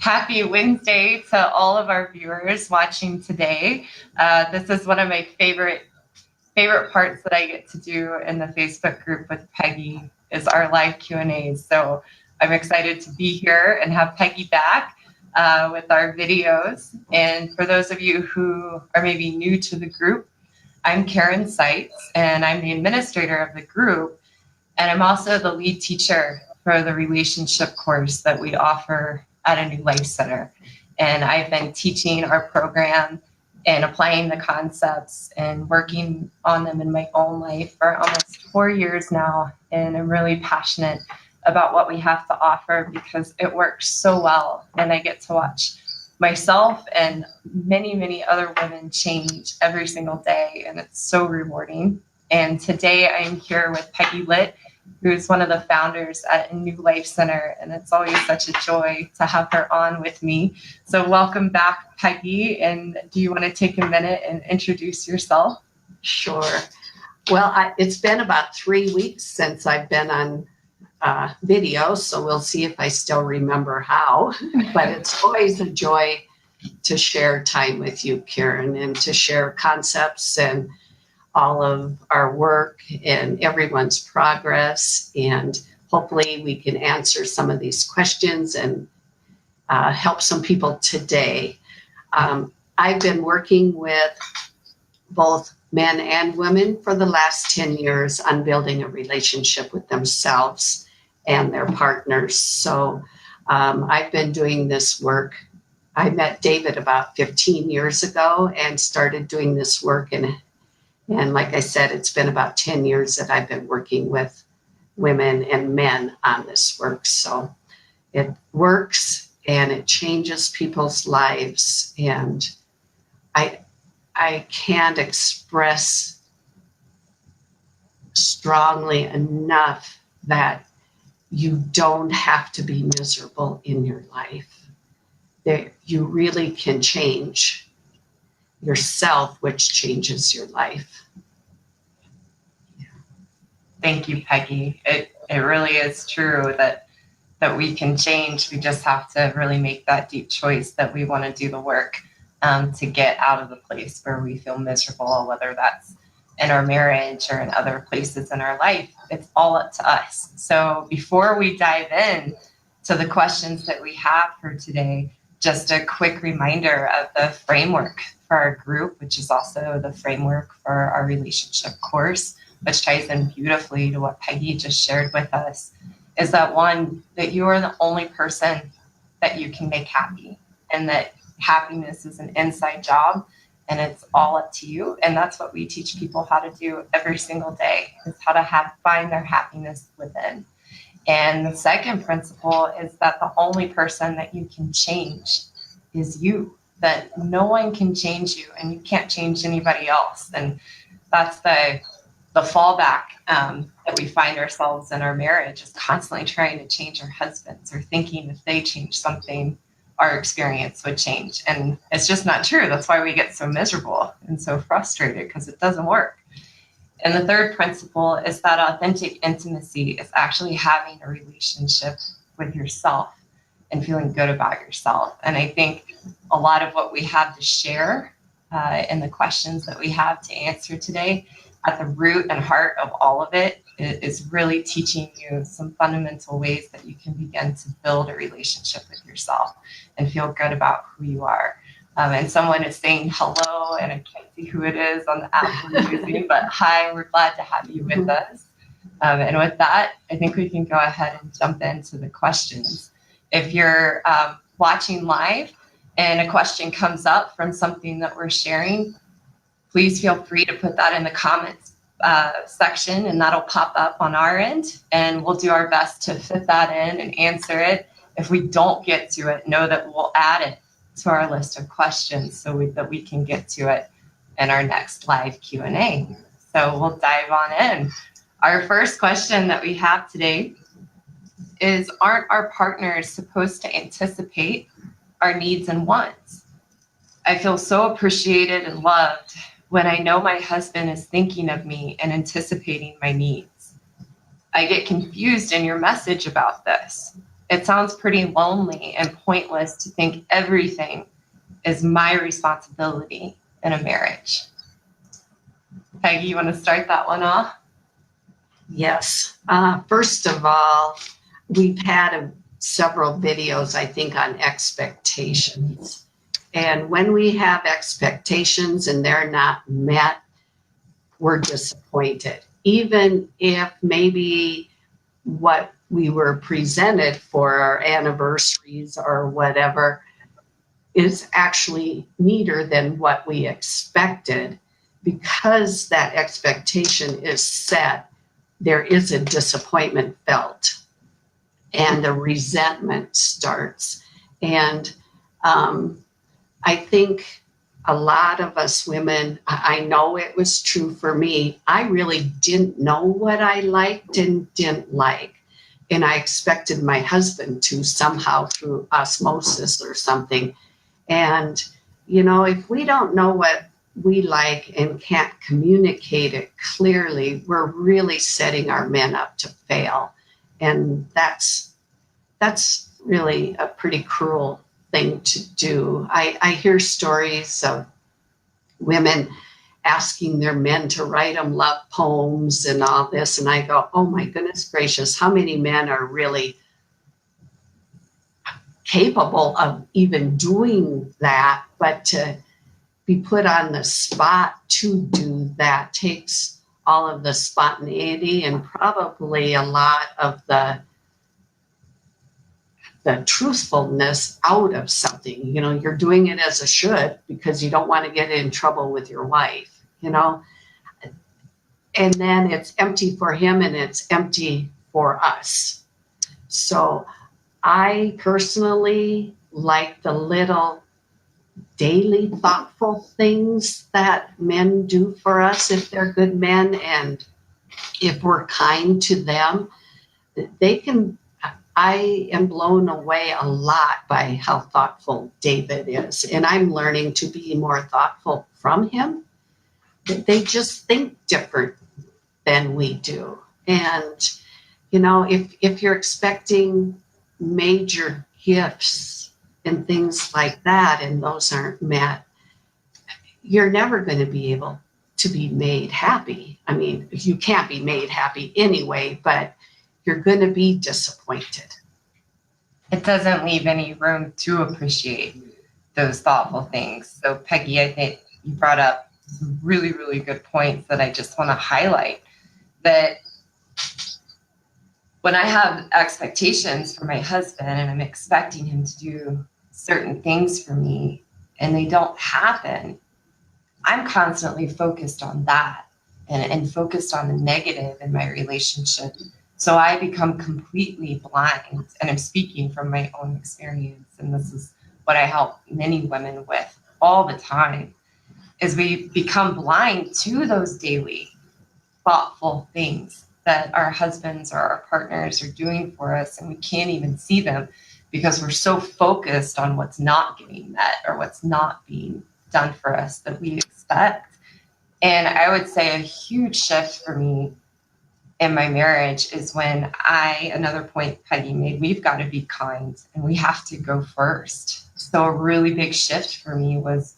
Happy Wednesday to all of our viewers watching today. This is one of my favorite parts that I get to do in the Facebook group with Peggy is our live Q&As. So I'm excited to be here and have Peggy back with our videos. And for those of you who are maybe new to the group, I'm Karen Seitz, and I'm the administrator of the group. And I'm also the lead teacher for the relationship course that we offer at a New Life Center. And I've been teaching our program and applying the concepts and working on them in my own life for almost 4 years now. And I'm really passionate about what we have to offer because it works so well. And I get to watch myself and many, many other women change every single day. And it's so rewarding. And today I'm here with Peggy Litt, who's one of the founders at a New Life Center. And it's always such a joy to have her on with me. So welcome back, Peggy. And do you want to take a minute and introduce yourself? Sure. Well, it's been about 3 weeks since I've been on video, so we'll see if I still remember how. But it's always a joy to share time with you, Karen, and to share concepts and all of our work and everyone's progress. And hopefully we can answer some of these questions and help some people today. I've been working with both men and women for the last 10 years on building a relationship with themselves and their partners. So I've been doing this work. I met David about 15 years ago and started doing this work. And like I said, it's been about 10 years that I've been working with women and men on this work. So it works and it changes people's lives. And I can't express strongly enough that you don't have to be miserable in your life. That you really can change yourself, which changes your life. Yeah. Thank you, Peggy. It really is true that we can change. We just have to really make that deep choice that we want to do the work to get out of the place where we feel miserable, whether that's in our marriage or in other places in our life. It's all up to us. So before we dive in to the questions that we have for today, just a quick reminder of the framework for our group, which is also the framework for our relationship course, which ties in beautifully to what Peggy just shared with us, is that one, that you are the only person that you can make happy, and that happiness is an inside job and it's all up to you. And that's what we teach people how to do every single day, is how to find their happiness within. And the second principle is that the only person that you can change is you, that no one can change you and you can't change anybody else. And that's the fallback that we find ourselves in our marriage, is constantly trying to change our husbands or thinking if they change something, our experience would change. And it's just not true. That's why we get so miserable and so frustrated, because it doesn't work. And the third principle is that authentic intimacy is actually having a relationship with yourself and feeling good about yourself. And I think a lot of what we have to share and the questions that we have to answer today, at the root and heart of all of it, is really teaching you some fundamental ways that you can begin to build a relationship with yourself and feel good about who you are. And someone is saying hello, and I can't see who it is on the app we're using, but hi, we're glad to have you with us. And with that, I think we can go ahead and jump into the questions. If you're watching live and a question comes up from something that we're sharing, please feel free to put that in the comments section, and that'll pop up on our end, and we'll do our best to fit that in and answer it. If we don't get to it, know that we'll add it to our list of questions so that we can get to it in our next live Q&A. So we'll dive on in. Our first question that we have today is, aren't our partners supposed to anticipate our needs and wants? I feel so appreciated and loved when I know my husband is thinking of me and anticipating my needs. I get confused in your message about this. it sounds pretty lonely and pointless to think everything is my responsibility in a marriage. Peggy, you want to start that one off? Yes. First of all, we've had several videos, I think, on expectations. And when we have expectations and they're not met, we're disappointed. Even if maybe what we were presented for our anniversaries or whatever is actually neater than what we expected, because that expectation is set, there is a disappointment felt and the resentment starts. And I think a lot of us women, I know it was true for me, I really didn't know what I liked and didn't like. And I expected my husband to somehow through osmosis or something. And, you know, if we don't know what we like and can't communicate it clearly, we're really setting our men up to fail. And that's really a pretty cruel thing to do. I hear stories of women asking their men to write them love poems and all this. And I go, oh my goodness gracious, how many men are really capable of even doing that? But to be put on the spot to do that takes all of the spontaneity and probably a lot of the truthfulness out of something. You know, you're doing it as a should because you don't want to get in trouble with your wife, you know. And then it's empty for him and it's empty for us. So I personally like the little daily thoughtful things that men do for us if they're good men, and if we're kind to them, they can. I am blown away a lot by how thoughtful David is, and I'm learning to be more thoughtful from him. They just think different than we do. And, you know, if you're expecting major gifts and things like that, and those aren't met, you're never going to be able to be made happy. I mean, you can't be made happy anyway, but you're going to be disappointed. It doesn't leave any room to appreciate those thoughtful things. So Peggy, I think you brought up some really, really good points that I just want to highlight. That when I have expectations for my husband and I'm expecting him to do certain things for me and they don't happen, I'm constantly focused on that and focused on the negative in my relationship. So I become completely blind, and I'm speaking from my own experience, and this is what I help many women with all the time, is we become blind to those daily thoughtful things that our husbands or our partners are doing for us, and we can't even see them because we're so focused on what's not getting met or what's not being done for us that we expect. And I would say a huge shift for me in my marriage is when another point Peggy made, we've got to be kind and we have to go first. So a really big shift for me was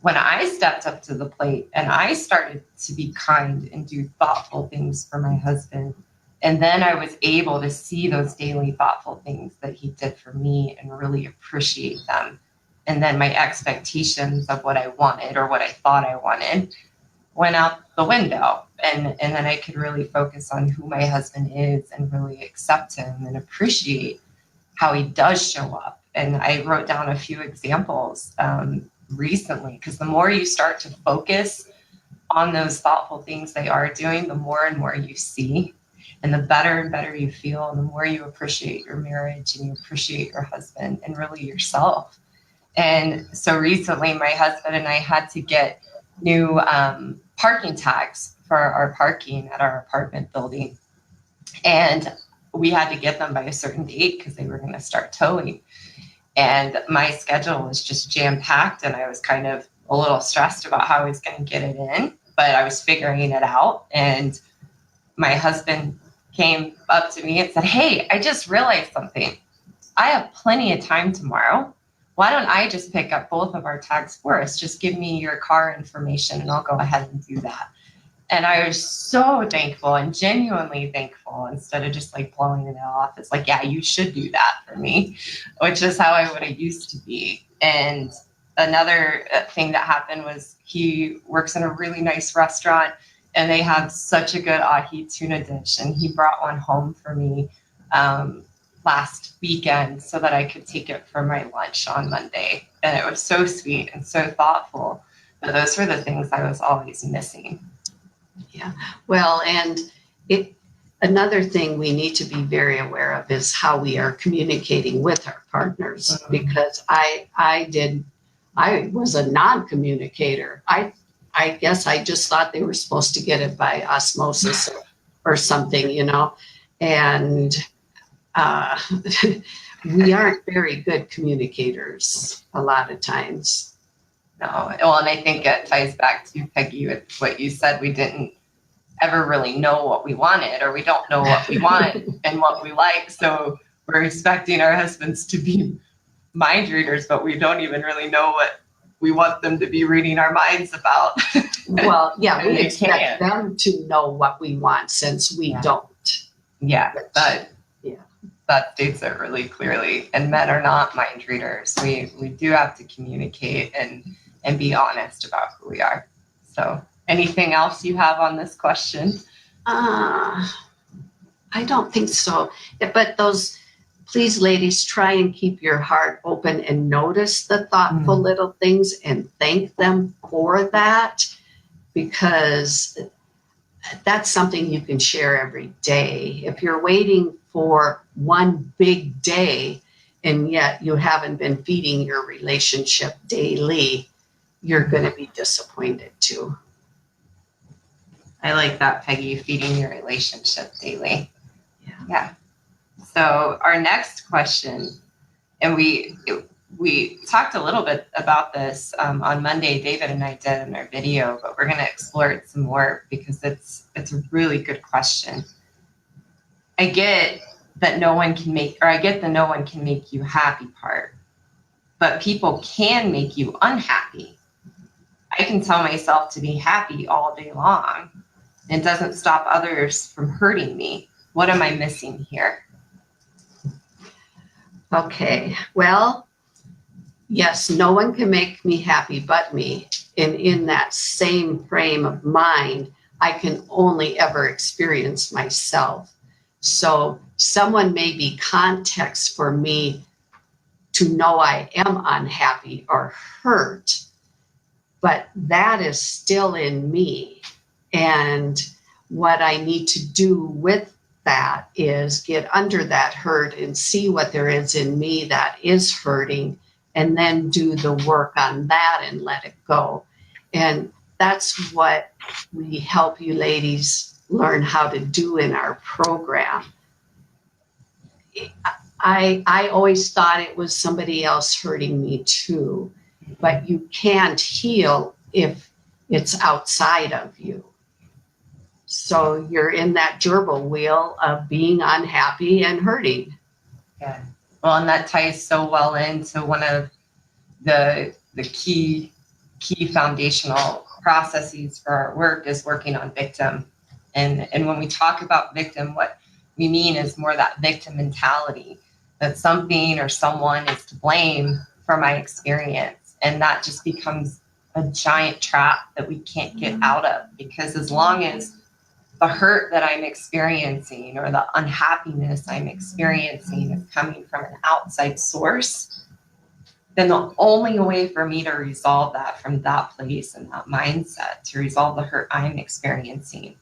when I stepped up to the plate and I started to be kind and do thoughtful things for my husband. And then I was able to see those daily thoughtful things that he did for me and really appreciate them. And then my expectations of what I wanted or what I thought I wanted went out the window. And then I could really focus on who my husband is and really accept him and appreciate how he does show up. And I wrote down a few examples recently, because the more you start to focus on those thoughtful things they are doing, the more and more you see, and the better and better you feel, and the more you appreciate your marriage and you appreciate your husband and really yourself. And so recently my husband and I had to get new parking tags for our parking at our apartment building. And we had to get them by a certain date because they were going to start towing. And my schedule was just jam-packed, and I was kind of a little stressed about how I was going to get it in, but I was figuring it out. And my husband came up to me and said, "Hey, I just realized something. I have plenty of time tomorrow. Why don't I just pick up both of our tags for us? Just give me your car information and I'll go ahead and do that. And I was so thankful and genuinely thankful instead of just like blowing it off. It's like, yeah, you should do that for me, which is how I would have used to be. And another thing that happened was he works in a really nice restaurant and they have such a good ahi tuna dish. And he brought one home for me last weekend so that I could take it for my lunch on Monday. And it was so sweet and so thoughtful. But those were the things I was always missing. Yeah. Well, and another thing we need to be very aware of is how we are communicating with our partners, because I was a non-communicator. I guess I just thought they were supposed to get it by osmosis or something, you know, and we aren't very good communicators a lot of times. No, well, and I think it ties back to, Peggy, with what you said. We didn't ever really know what we wanted, or we don't know what we want and what we like. So we're expecting our husbands to be mind readers, but we don't even really know what we want them to be reading our minds about. Well, yeah, we They expect can't. them to know what we want since we don't. Yeah, Yeah. that states it really clearly. And men are not mind readers. We do have to communicate and be honest about who we are. So anything else you have on this question? I don't think so. But please, ladies, try and keep your heart open and notice the thoughtful little things and thank them for that, because that's something you can share every day. If you're waiting for one big day and yet you haven't been feeding your relationship daily, you're going to be disappointed too. I like that, Peggy, feeding your relationship daily. Yeah. So our next question, and we talked a little bit about this on Monday, David and I did in our video, but we're going to explore it some more because it's a really good question. I get that no one can make you happy part, but people can make you unhappy. I can tell myself to be happy all day long. It doesn't stop others from hurting me. What am I missing here? Okay, well, yes, no one can make me happy but me. And in that same frame of mind, I can only ever experience myself. So someone may be context for me to know I am unhappy or hurt, but that is still in me. And what I need to do with that is get under that hurt and see what there is in me that is hurting, and then do the work on that and let it go. And that's what we help you ladies learn how to do in our program. I always thought it was somebody else hurting me too, but you can't heal if it's outside of you. So you're in that gerbil wheel of being unhappy and hurting. Yeah. Well, and that ties so well into one of the key foundational processes for our work is working on victim. And when we talk about victim, what we mean is more that victim mentality, that something or someone is to blame for my experience. And that just becomes a giant trap that we can't get out of, because as long as the hurt that I'm experiencing or the unhappiness I'm experiencing is coming from an outside source, then the only way for me to resolve that from that place and that mindset, to resolve the hurt I'm experiencing,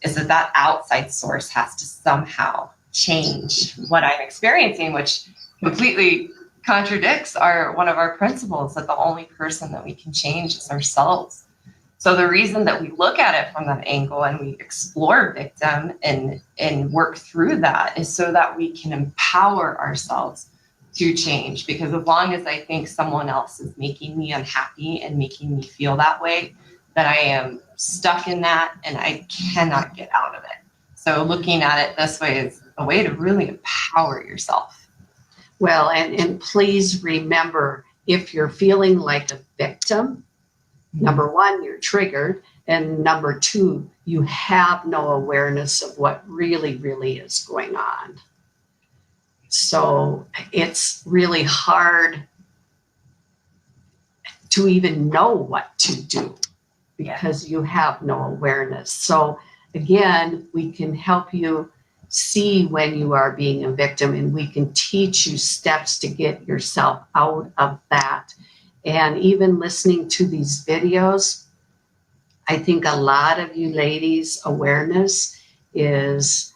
is that outside source has to somehow change what I'm experiencing, which completely contradicts one of our principles that the only person that we can change is ourselves. So the reason that we look at it from that angle and we explore victim and work through that is so that we can empower ourselves to change. Because as long as I think someone else is making me unhappy and making me feel that way, that I am stuck in that and I cannot get out of it. So looking at it this way is a way to really empower yourself. Well, and please remember, if you're feeling like a victim, number one, you're triggered. And number two, you have no awareness of what really, really is going on. So it's really hard to even know what to do because you have no awareness. So again, we can help you see when you are being a victim, and we can teach you steps to get yourself out of that. And even listening to these videos, I think a lot of you ladies' awareness is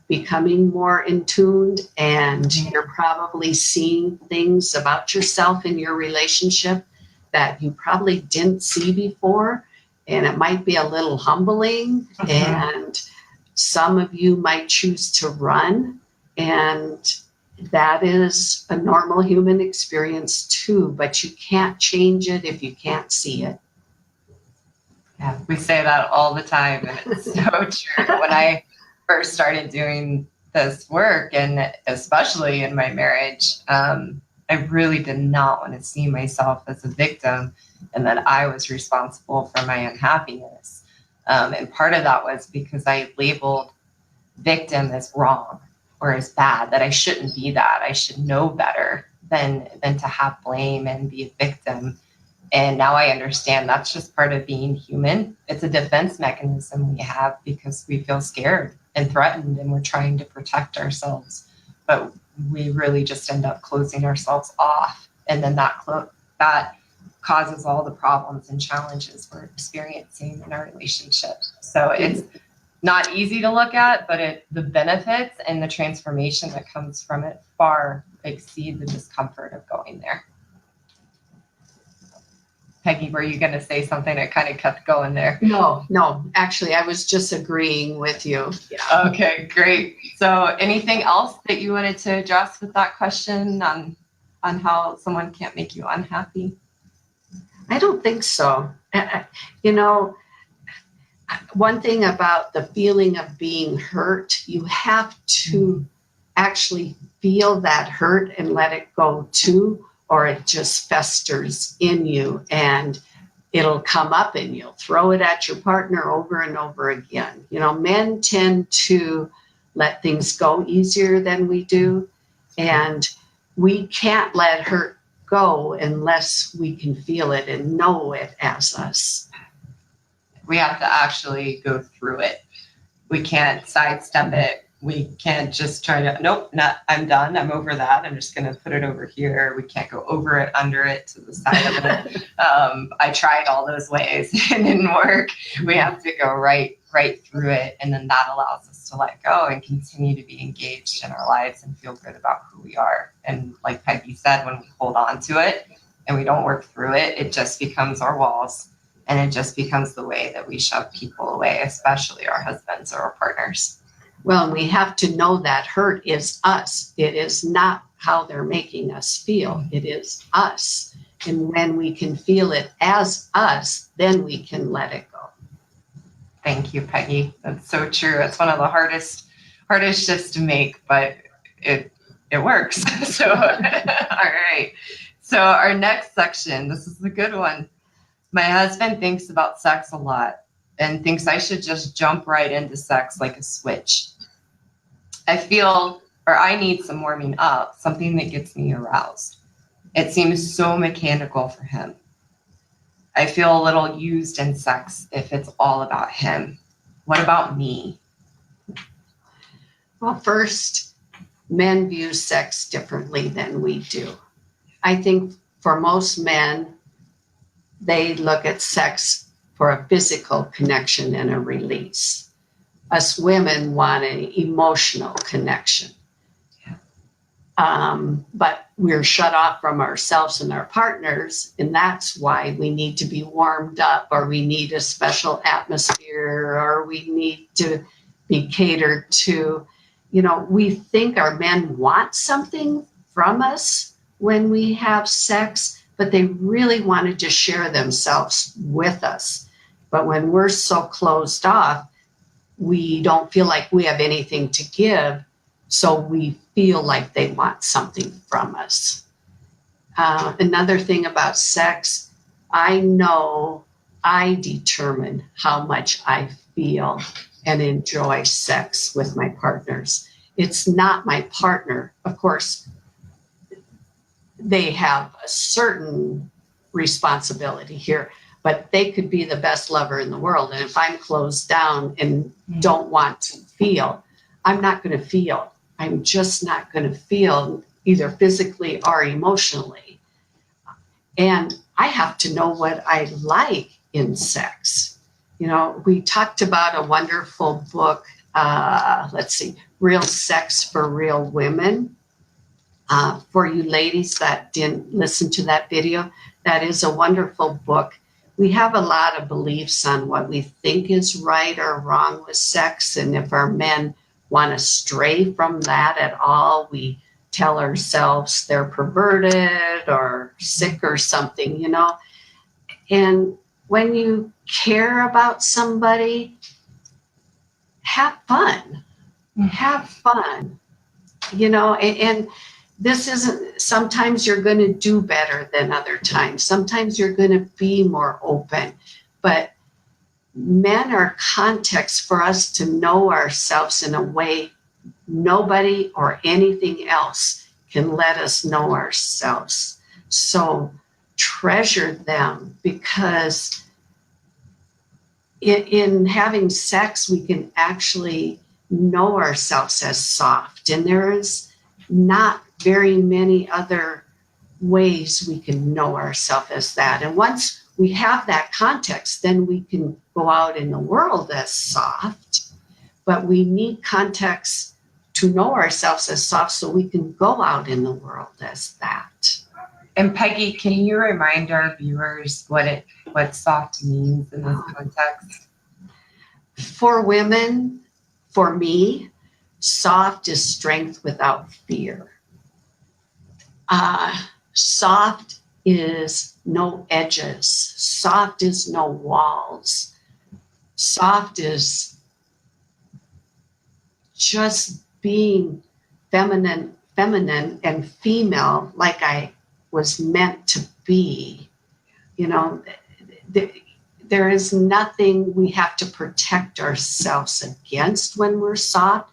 becoming in tuned, and you're probably seeing things about yourself in your relationship that you probably didn't see before. And it might be a little humbling, and some of you might choose to run, and that is a normal human experience too, but you can't change it if you can't see it. Yeah, we say that all the time, and it's so true. When I first started doing this work, and especially in my marriage, I really did not want to see myself as a victim and that I was responsible for my unhappiness. And part of that was because I labeled victim as wrong or as bad, that I shouldn't be that. I should know better than to have blame and be a victim. And now I understand that's just part of being human. It's a defense mechanism we have because we feel scared and threatened, and we're trying to protect ourselves. But we really just end up closing ourselves off. And then that causes all the problems and challenges we're experiencing in our relationship. So it's not easy to look at, but the benefits and the transformation that comes from it far exceed the discomfort of going there. Peggy, were you going to say something? I kind of kept going there. No, actually, I was just agreeing with you. Yeah. Okay, great. So anything else that you wanted to address with that question on how someone can't make you unhappy? I don't think so. You know, one thing about the feeling of being hurt, you have to actually feel that hurt and let it go too, or it just festers in you and it'll come up and you'll throw it at your partner over and over again. You know, men tend to let things go easier than we do, and we can't let hurt go unless we can feel it and know it as us. We have to actually go through it. We can't sidestep it. We can't just try to, nope, I'm done. I'm over that. I'm just going to put it over here. We can't go over it, under it, to the side of it. I tried all those ways. It didn't work. We have to go right through it. And then that allows us to let go and continue to be engaged in our lives and feel good about who we are. And like Peggy said, when we hold on to it and we don't work through it, it just becomes our walls. And it just becomes the way that we shove people away, especially our husbands or our partners. Well, we have to know that hurt is us. It is not how they're making us feel. It is us. And when we can feel it as us, then we can let it go. Thank you, Peggy. That's so true. It's one of the hardest shifts to make, but it works. So, all right. So our next section, this is a good one. My husband thinks about sex a lot and thinks I should just jump right into sex like a switch. I feel, or I need some warming up, something that gets me aroused. It seems so mechanical for him. I feel a little used in sex if it's all about him. What about me? Well, first, men view sex differently than we do. I think for most men, they look at sex for a physical connection and a release. Us women want an emotional connection. But we're shut off from ourselves and our partners, and that's why we need to be warmed up, or we need a special atmosphere, or we need to be catered to. You know, we think our men want something from us when we have sex, but they really want to just share themselves with us. But when we're so closed off, we don't feel like we have anything to give. So we feel like they want something from us. Another thing about sex, I know I determine how much I feel and enjoy sex with my partners. It's not my partner. Of course, they have a certain responsibility here, but they could be the best lover in the world. And if I'm closed down and don't want to feel, I'm not going to feel. I'm just not going to feel either physically or emotionally. And I have to know what I like in sex. You know, we talked about a wonderful book, Real Sex for Real Women. For you ladies that didn't listen to that video, that is a wonderful book. We have a lot of beliefs on what we think is right or wrong with sex. And if our men want to stray from that at all, we tell ourselves they're perverted or sick or something, you know. And when you care about somebody, have fun. Have fun. You know, and this isn't, sometimes you're going to do better than other times. Sometimes you're going to be more open. But men are context for us to know ourselves in a way nobody or anything else can let us know ourselves. So treasure them, because in having sex, we can actually know ourselves as soft. And there is not very many other ways we can know ourselves as that. And once we have that context, then we can go out in the world as soft. But we need context to know ourselves as soft so we can go out in the world as that. And Peggy, can you remind our viewers what soft means in this context? For women, for me, soft is strength without fear. Soft is no edges. Soft is no walls. Soft is just being feminine and female like I was meant to be. You know, there is nothing we have to protect ourselves against when we're soft,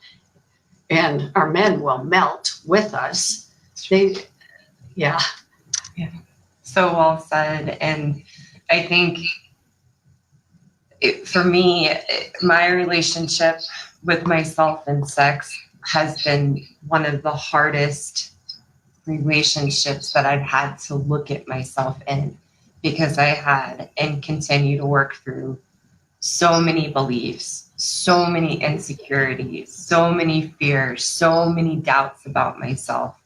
and our men will melt with us. Yeah. So well said. And I think for me, my relationship with myself and sex has been one of the hardest relationships that I've had to look at myself in, because I had and continue to work through so many beliefs, so many insecurities, so many fears, so many doubts about myself.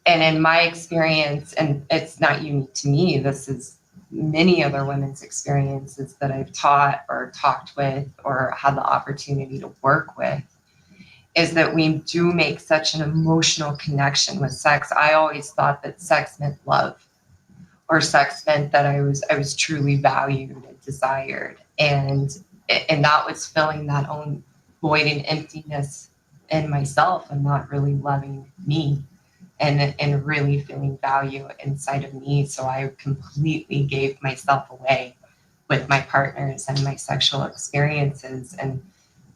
And in my experience, and it's not unique to me, this is many other women's experiences that I've taught or talked with or had the opportunity to work with, is that we do make such an emotional connection with sex. I always thought that sex meant love, or sex meant that I was truly valued and desired. And that was filling that own void and emptiness in myself and not really loving me and really feeling value inside of me. So I completely gave myself away with my partners and my sexual experiences. And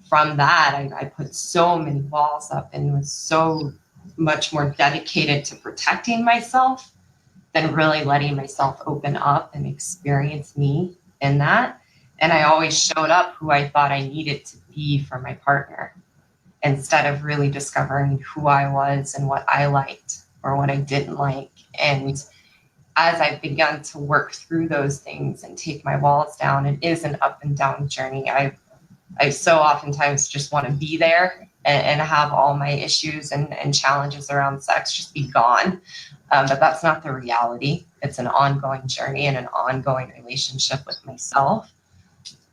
from that, I put so many walls up and was so much more dedicated to protecting myself than really letting myself open up and experience me in that. And I always showed up who I thought I needed to be for my partner, instead of really discovering who I was and what I liked or what I didn't like. And as I've begun to work through those things and take my walls down, it is an up and down journey. I so oftentimes just want to be there and have all my issues and challenges around sex just be gone. But that's not the reality. It's an ongoing journey and an ongoing relationship with myself.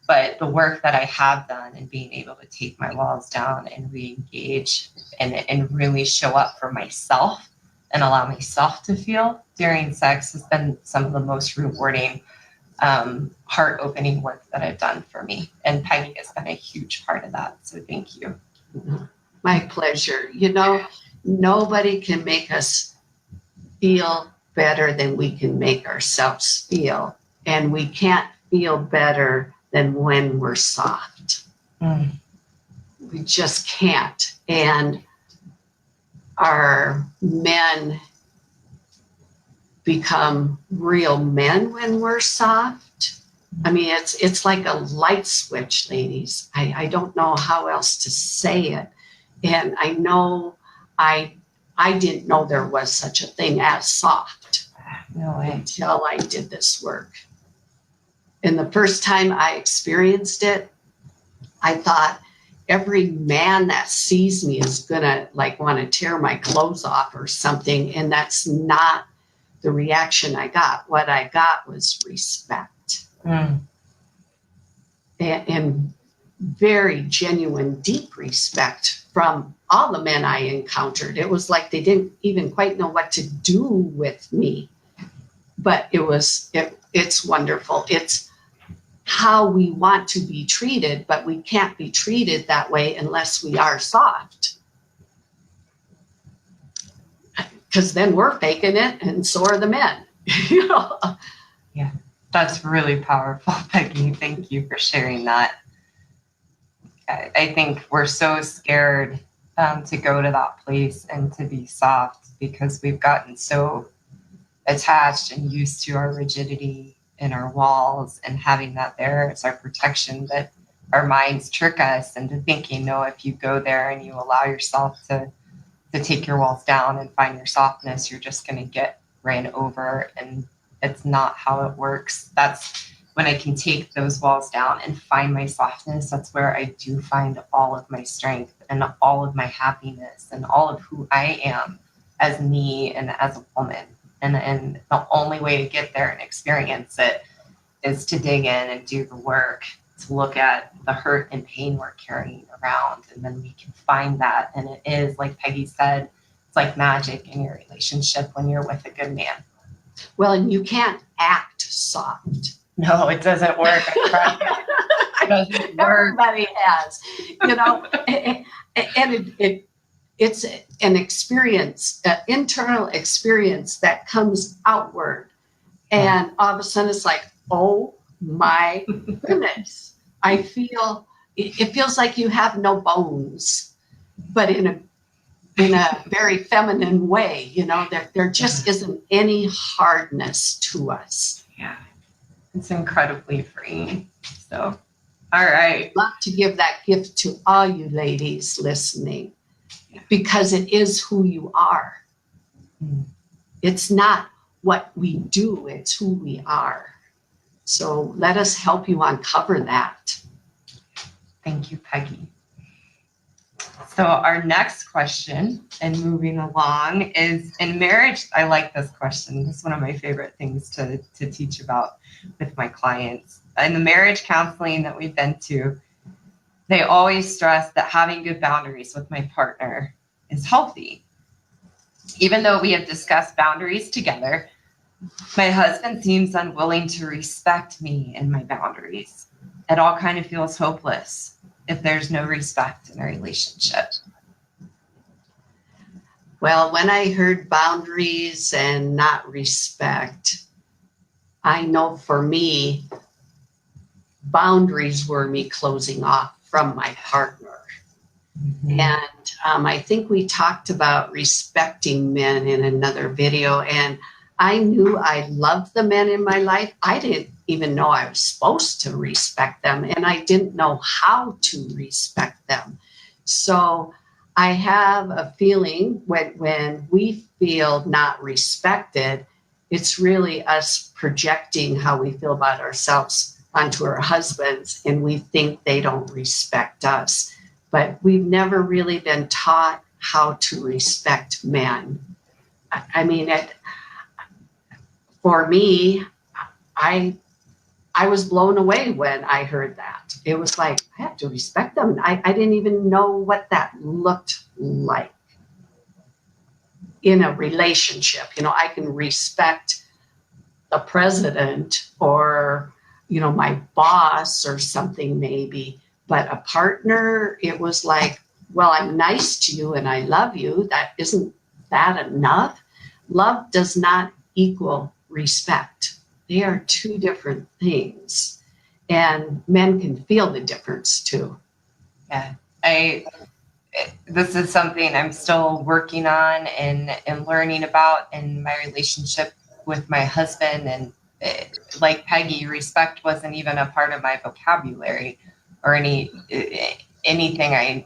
But the work that I have done and being able to take my walls down and re-engage and really show up for myself and allow myself to feel during sex has been some of the most rewarding, heart-opening work that I've done for me. And Peggy has been a huge part of that. So thank you. My pleasure. Nobody can make us feel better than we can make ourselves feel. And we can't feel better than when we're soft. Mm. We just can't. And our men become real men when we're soft. I mean, it's like a light switch, ladies. I don't know how else to say it. And I know I didn't know there was such a thing as soft No way. until I did this work. And the first time I experienced it, I thought every man that sees me is gonna like want to tear my clothes off or something. And that's not the reaction I got. What I got was respect. Mm. And very genuine, deep respect from all the men I encountered. It was like they didn't even quite know what to do with me. But it's wonderful. It's how we want to be treated, but we can't be treated that way unless we are soft. Because then we're faking it, and so are the men. Yeah, that's really powerful, Peggy. Thank you for sharing that. I think we're so scared to go to that place and to be soft because we've gotten so attached and used to our rigidity and our walls and having that there as our protection, that our minds trick us into thinking, no, if you go there and you allow yourself to take your walls down and find your softness, you're just going to get ran over. And it's not how it works. That's when I can take those walls down and find my softness. That's where I do find all of my strength and all of my happiness and all of who I am as me and as a woman. And the only way to get there and experience it is to dig in and do the work, to look at the hurt and pain we're carrying around. And then we can find that. And it is, like Peggy said, it's like magic in your relationship when you're with a good man. Well, and you can't act soft. No, it doesn't work. I tried. It doesn't work. Everybody has, and it's an experience, an internal experience that comes outward. And all of a sudden it's like, oh my goodness. It feels like you have no bones, but in a very feminine way, there just isn't any hardness to us. Yeah. It's incredibly freeing. So, all right. I'd love to give that gift to all you ladies listening, because it is who you are. Mm. It's not what we do, it's who we are. So let us help you uncover that. Thank you, Peggy. So our next question, and moving along, is in marriage. I like this question. This is one of my favorite things to teach about with my clients. In the marriage counseling that we've been to, they always stress that having good boundaries with my partner is healthy. Even though we have discussed boundaries together, my husband seems unwilling to respect me and my boundaries. It all kind of feels hopeless if there's no respect in a relationship. Well, when I heard boundaries and not respect, I know for me, boundaries were me closing off from my partner. Mm-hmm. And I think we talked about respecting men in another video, and I knew I loved the men in my life. I didn't even know I was supposed to respect them, and I didn't know how to respect them. So I have a feeling when we feel not respected, it's really us projecting how we feel about ourselves onto our husbands, and we think they don't respect us. But we've never really been taught how to respect men. I mean, for me, I was blown away when I heard that. It was like, I have to respect them. I didn't even know what that looked like in a relationship. I can respect the president or, my boss or something maybe, but a partner, it was like, well, I'm nice to you and I love you, isn't that enough? Love does not equal respect. They are two different things. And men can feel the difference too. Yeah. This is something I'm still working on and learning about in my relationship with my husband. And like Peggy, respect wasn't even a part of my vocabulary or anything I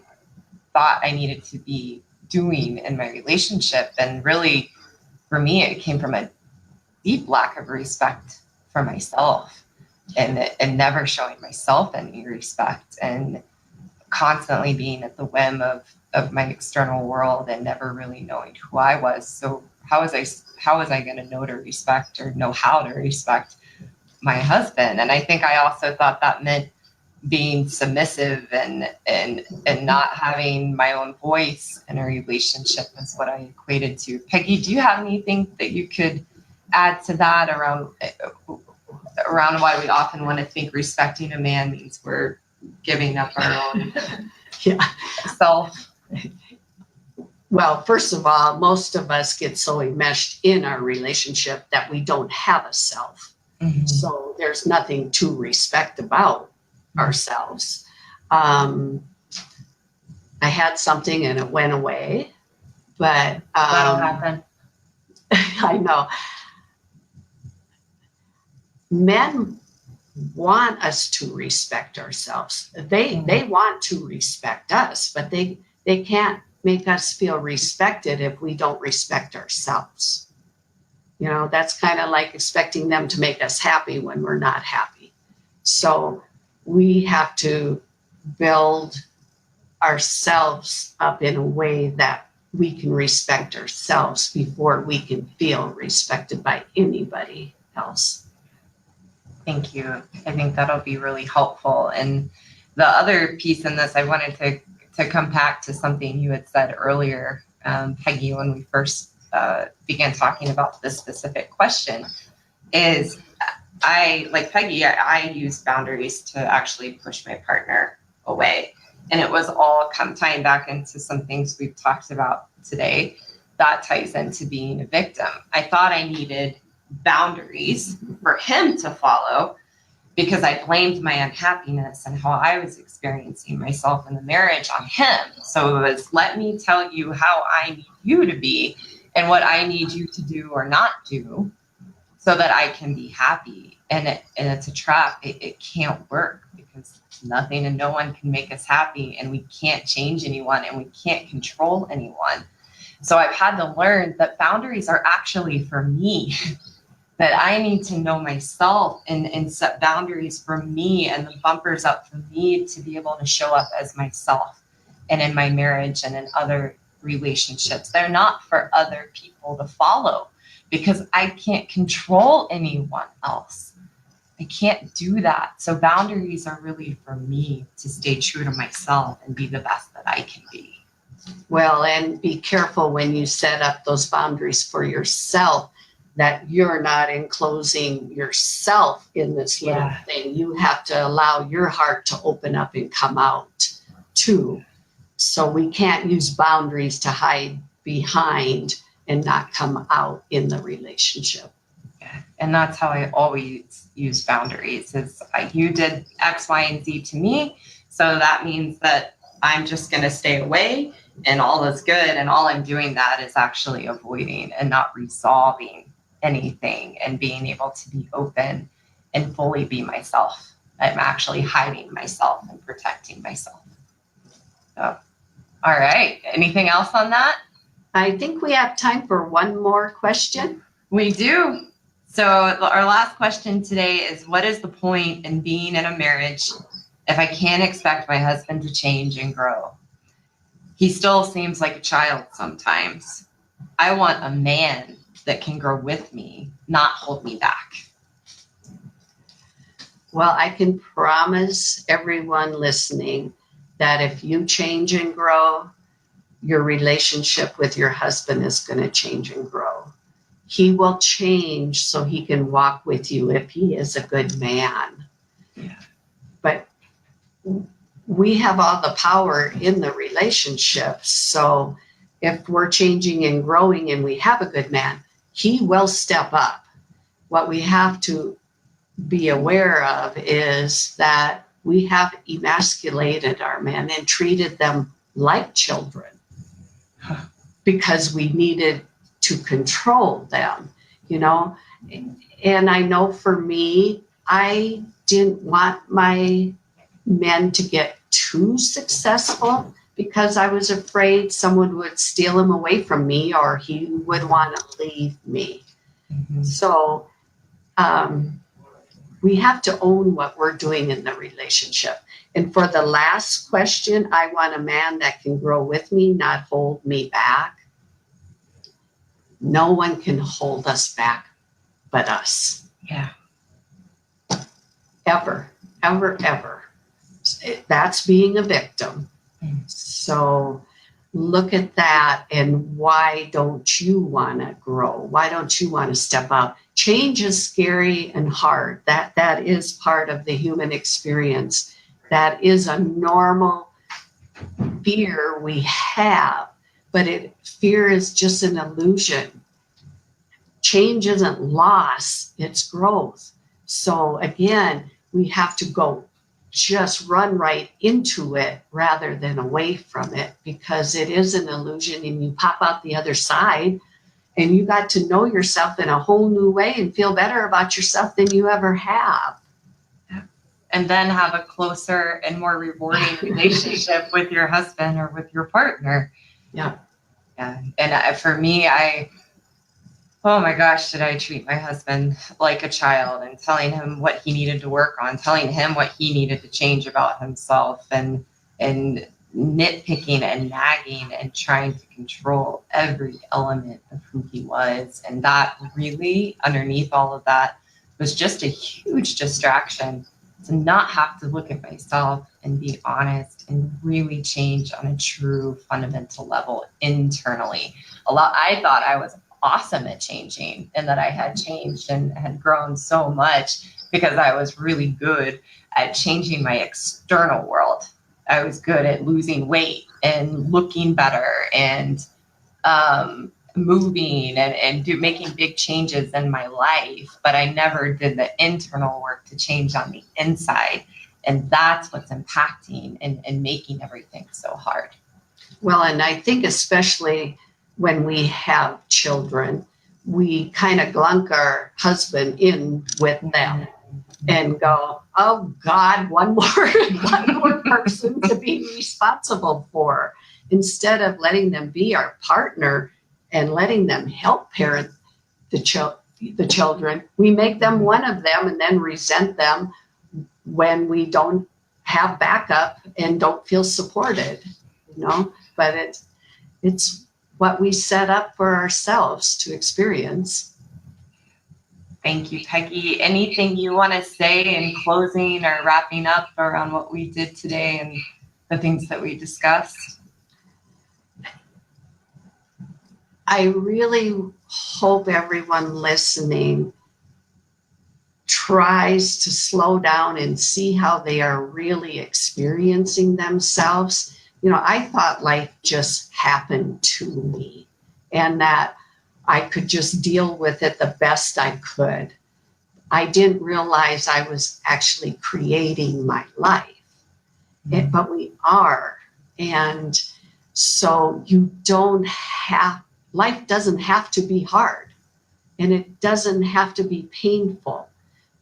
thought I needed to be doing in my relationship. And really, for me, it came from a deep lack of respect for myself and never showing myself any respect and constantly being at the whim of my external world and never really knowing who I was. So how was I going to know to respect or know how to respect my husband? And I think I also thought that meant being submissive and not having my own voice in a relationship is what I equated to. Peggy, do you have anything that you could add to that around why we often want to think respecting a man means we're giving up our own self? Well, first of all, most of us get so enmeshed in our relationship that we don't have a self. Mm-hmm. So there's nothing to respect about ourselves. I had something and it went away, but that'll happen. I know. Men want us to respect ourselves. They want to respect us, but they can't make us feel respected if we don't respect ourselves. You know, that's kind of like expecting them to make us happy when we're not happy. So we have to build ourselves up in a way that we can respect ourselves before we can feel respected by anybody else. Thank you. I think that'll be really helpful. And the other piece in this, I wanted to come back to something you had said earlier, Peggy, when we first began talking about this specific question, is like Peggy, I use boundaries to actually push my partner away. And it was all tying back into some things we've talked about today. That ties into being a victim. I thought I needed boundaries for him to follow because I blamed my unhappiness and how I was experiencing myself in the marriage on him. So it was, let me tell you how I need you to be and what I need you to do or not do so that I can be happy. And it's a trap. It can't work because nothing and no one can make us happy, and we can't change anyone and we can't control anyone. So I've had to learn that boundaries are actually for me, that I need to know myself and set boundaries for me and the bumpers up for me to be able to show up as myself and in my marriage and in other relationships. They're not for other people to follow because I can't control anyone else. I can't do that. So boundaries are really for me to stay true to myself and be the best that I can be. Well, and be careful when you set up those boundaries for yourself that you're not enclosing yourself in this little thing. You have to allow your heart to open up and come out too. So we can't use boundaries to hide behind and not come out in the relationship. And that's how I always use boundaries is you did X, Y, and Z to me. So that means that I'm just going to stay away and all is good. And all I'm doing that is actually avoiding and not resolving anything and being able to be open and fully be myself. I'm actually hiding myself and protecting myself. So, all right. Anything else on that? I think we have time for one more question. We do. So our last question today is, what is the point in being in a marriage if I can't expect my husband to change and grow? He still seems like a child sometimes. I want a man that can grow with me, not hold me back. Well, I can promise everyone listening that if you change and grow, your relationship with your husband is going to change and grow. He will change so he can walk with you if he is a good man. Yeah. But we have all the power in the relationship. So if we're changing and growing and we have a good man, he will step up. What we have to be aware of is that we have emasculated our men and treated them like children because we needed to control them, you know. And I know for me, I didn't want my men to get too successful because I was afraid someone would steal him away from me or he would want to leave me. Mm-hmm. So we have to own what we're doing in the relationship. And for the last question, I want a man that can grow with me, not hold me back. No one can hold us back but us. Yeah. Ever, ever, ever. That's being a victim. So look at that, and why don't you want to grow? Why don't you want to step up? Change is scary and hard. That is part of the human experience. That is a normal fear we have, but fear is just an illusion. Change isn't loss, it's growth. So again, we have to go just run right into it rather than away from it, because it is an illusion and you pop out the other side and you got to know yourself in a whole new way and feel better about yourself than you ever have. And then have a closer and more rewarding relationship with your husband or with your partner. Yeah. Yeah. And for me, oh my gosh, did I treat my husband like a child, and telling him what he needed to work on, telling him what he needed to change about himself, and nitpicking and nagging and trying to control every element of who he was. And that really, underneath all of that, was just a huge distraction to not have to look at myself and be honest and really change on a true fundamental level internally. I thought I was awesome at changing, and that I had changed and had grown so much because I was really good at changing my external world. I was good at losing weight and looking better and moving and making big changes in my life, but I never did the internal work to change on the inside. And that's what's impacting and making everything so hard. Well, and I think especially when we have children, we kind of glunk our husband in with them and go, oh God, one more person to be responsible for, instead of letting them be our partner and letting them help parent the children. We make them one of them and then resent them when we don't have backup and don't feel supported, you know. But it's what we set up for ourselves to experience. Thank you, Peggy. Anything you want to say in closing or wrapping up around what we did today and the things that we discussed? I really hope everyone listening tries to slow down and see how they are really experiencing themselves. You know, I thought life just happened to me and that I could just deal with it the best I could. I didn't realize I was actually creating my life, but we are. And so life doesn't have to be hard, and it doesn't have to be painful.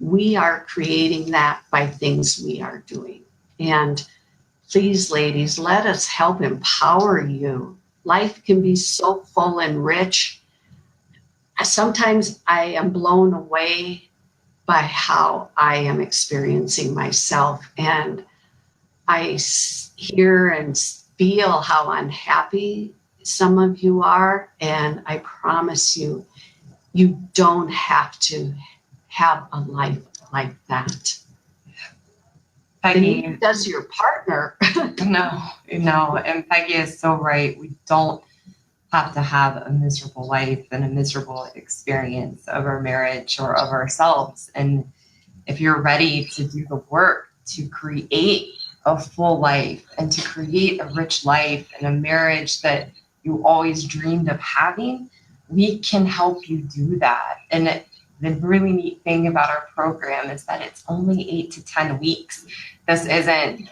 We are creating that by things we are doing. And please, ladies, let us help empower you. Life can be so full and rich. Sometimes I am blown away by how I am experiencing myself, and I hear and feel how unhappy some of you are, and I promise you, you don't have to have a life like that. Peggy, does your partner? No, and Peggy is so right. We don't have to have a miserable life and a miserable experience of our marriage or of ourselves. And if you're ready to do the work to create a full life and to create a rich life and a marriage that you always dreamed of having, we can help you do that. And the really neat thing about our program is that it's only 8 to 10 weeks. This isn't,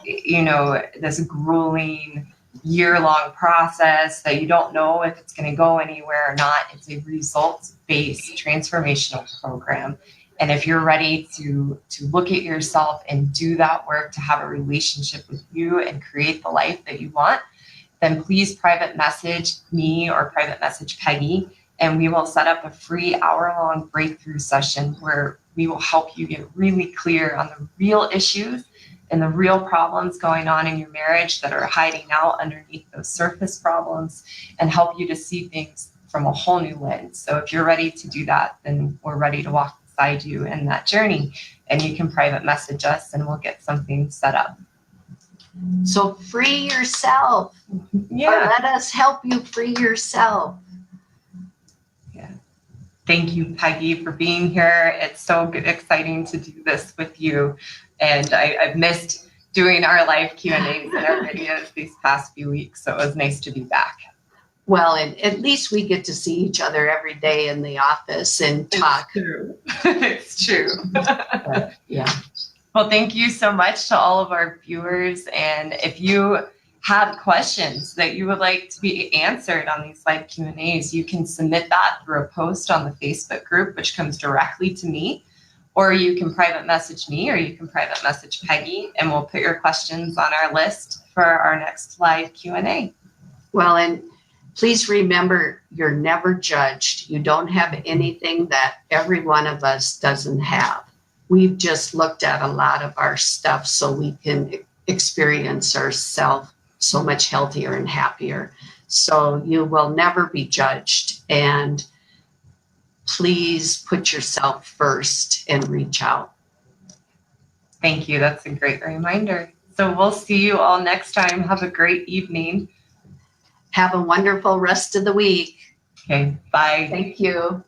this grueling year-long process that you don't know if it's going to go anywhere or not. It's a results-based transformational program. And if you're ready to look at yourself and do that work, to have a relationship with you and create the life that you want, then please private message me or private message Peggy, and we will set up a free hour-long breakthrough session where we will help you get really clear on the real issues and the real problems going on in your marriage that are hiding out underneath those surface problems, and help you to see things from a whole new lens. So if you're ready to do that, then we're ready to walk beside you in that journey, and you can private message us and we'll get something set up. So free yourself. Yeah. Or let us help you free yourself. Thank you, Peggy, for being here. It's so exciting to do this with you. And I've missed doing our live Q&As and our videos these past few weeks. So it was nice to be back. Well, and at least we get to see each other every day in the office and talk. It's true. It's true. But, yeah. Well, thank you so much to all of our viewers. And if you have questions that you would like to be answered on these live Q&As, you can submit that through a post on the Facebook group, which comes directly to me, or you can private message me, or you can private message Peggy, and we'll put your questions on our list for our next live Q&A. Well, and please remember, you're never judged. You don't have anything that every one of us doesn't have. We've just looked at a lot of our stuff so we can experience ourselves so much healthier and happier. So you will never be judged. And please put yourself first and reach out. Thank you. That's a great reminder. So we'll see you all next time. Have a great evening. Have a wonderful rest of the week. Okay, bye. Thank you.